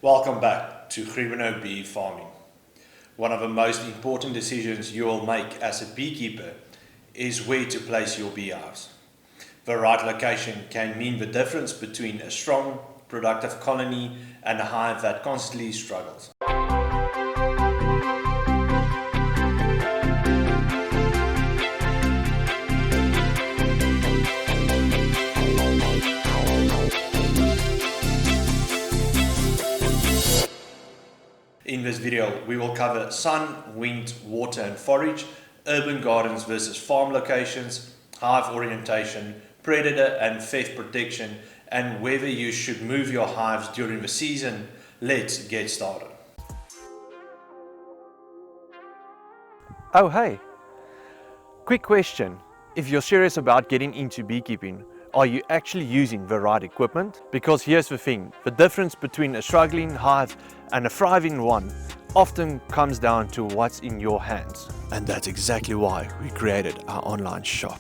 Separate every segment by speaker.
Speaker 1: Welcome back to Griebenouw bee farming. One of the most important decisions you will make as a beekeeper is where to place your beehives. The right location can mean the difference between a strong, productive colony and a hive that constantly struggles. In this video, we will cover sun, wind, water and forage, urban gardens versus farm locations, hive orientation, predator and theft protection, and whether you should move your hives during the season. Let's get started.
Speaker 2: Oh hey, quick question. If you're serious about getting into beekeeping, are you actually using the right equipment? Because here's the thing, the difference between a struggling hive and a thriving one often comes down to what's in your hands. And that's exactly why we created our online shop.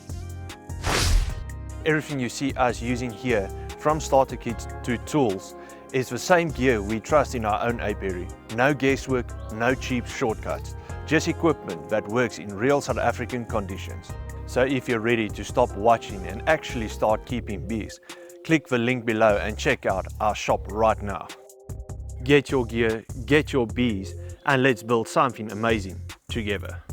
Speaker 2: Everything you see us using here, from starter kits to tools, is the same gear we trust in our own apiary. No guesswork, no cheap shortcuts, just equipment that works in real South African conditions. So if you're ready to stop watching and actually start keeping bees, click the link below and check out our shop right now. Get your gear, get your bees, and let's build something amazing together.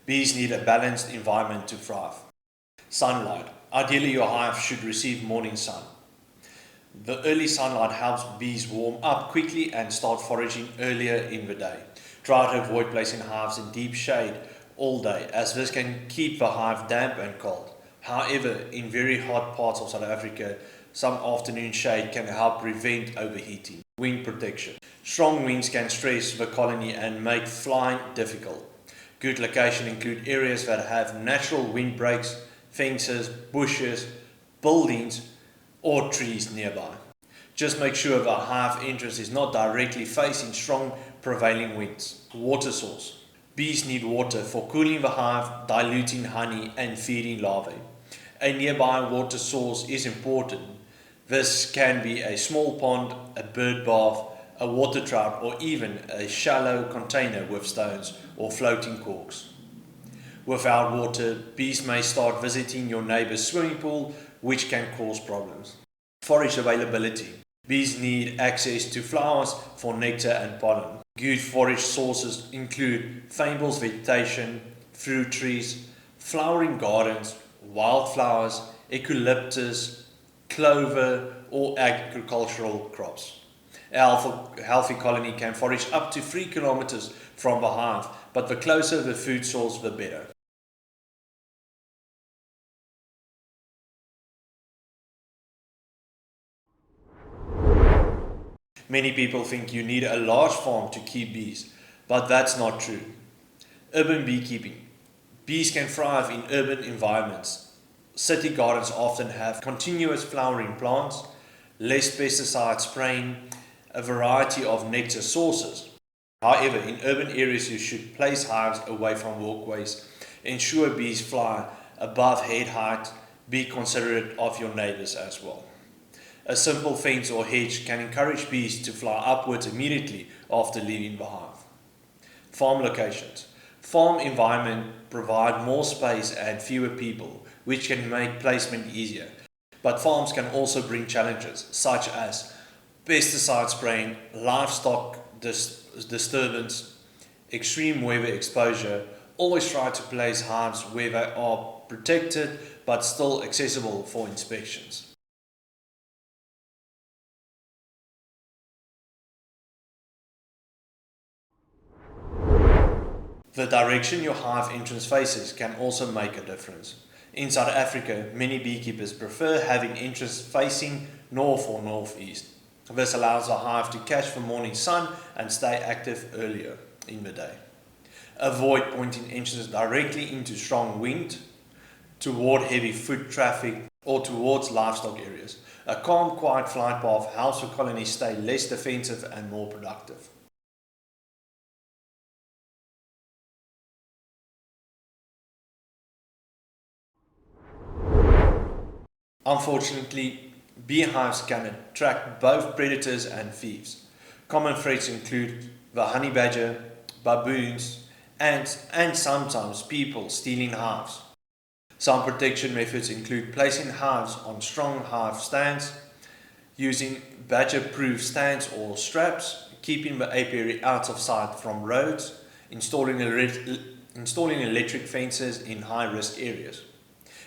Speaker 1: Bees need a balanced environment to thrive. Sunlight. Ideally, your hive should receive morning sun. The early sunlight helps bees warm up quickly and start foraging earlier in the day. Try to avoid placing hives in deep shade all day, as this can keep the hive damp and cold. However, in very hot parts of South Africa, some afternoon shade can help prevent overheating. Wind protection. Strong winds can stress the colony and make flying difficult. Good location include areas that have natural windbreaks, fences, bushes, buildings, or trees nearby. Just make sure the hive entrance is not directly facing strong prevailing winds. Water source. Bees need water for cooling the hive, diluting honey, and feeding larvae. A nearby water source is important. This can be a small pond, a bird bath, a water trout, or even a shallow container with stones or floating corks. Without water, bees may start visiting your neighbor's swimming pool, which can cause problems. Forage availability. Bees need access to flowers for nectar and pollen. Good forage sources include fynbos vegetation, fruit trees, flowering gardens, wildflowers, eucalyptus, clover, or agricultural crops. A healthy colony can forage up to 3 kilometers from the hive, but the closer the food source, the better. Many people think you need a large farm to keep bees, but that's not true. Urban beekeeping. Bees can thrive in urban environments. City gardens often have continuous flowering plants, less pesticide spraying, a variety of nectar sources. However, in urban areas you should place hives away from walkways, ensure bees fly above head height, be considerate of your neighbors as well. A simple fence or hedge can encourage bees to fly upwards immediately after leaving the hive. Farm locations. Farm environment provide more space and fewer people, which can make placement easier. But farms can also bring challenges such as pesticide spraying, livestock disturbance, extreme weather exposure. Always try to place hives where they are protected but still accessible for inspections. The direction your hive entrance faces can also make a difference. In South Africa, many beekeepers prefer having entrance facing north or northeast. This allows the hive to catch the morning sun and stay active earlier in the day. Avoid pointing entrances directly into strong wind, toward heavy foot traffic, or towards livestock areas. A calm, quiet flight path helps the colony stay less defensive and more productive. Unfortunately, beehives can attract both predators and thieves. Common threats include the honey badger, baboons, ants, and sometimes people stealing hives. Some protection methods include placing hives on strong hive stands, using badger-proof stands or straps, keeping the apiary out of sight from roads, installing electric fences in high-risk areas.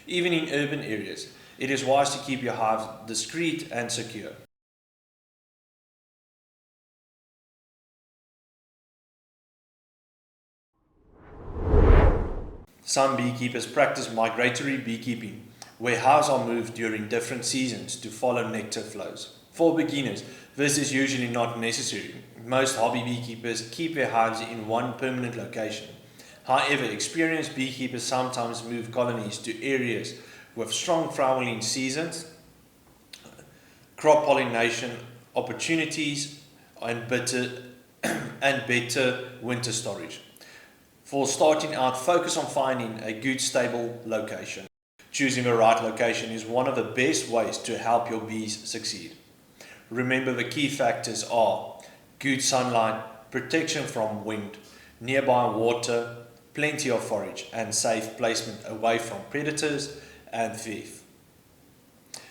Speaker 1: Even in urban areas, it is wise to keep your hives discreet and secure. Some beekeepers practice migratory beekeeping, where hives are moved during different seasons to follow nectar flows. For beginners, this is usually not necessary. Most hobby beekeepers keep their hives in one permanent location. However, experienced beekeepers sometimes move colonies to areas with strong flowering seasons, crop pollination opportunities, and better winter storage. For starting out, focus on finding a good stable location. Choosing the right location is one of the best ways to help your bees succeed. Remember, the key factors are good sunlight, protection from wind, nearby water, plenty of forage, and safe placement away from predators and thieves.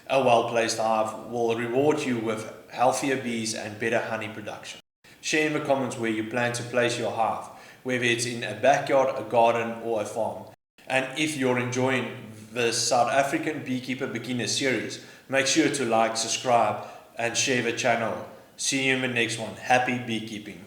Speaker 1: A well-placed hive will reward you with healthier bees and better honey production. Share in the comments where you plan to place your hive, whether it's in a backyard, a garden, or a farm. And if you're enjoying the South African Beekeeper Beginner series, make sure to like, subscribe, and share the channel. See you in the next one. Happy beekeeping.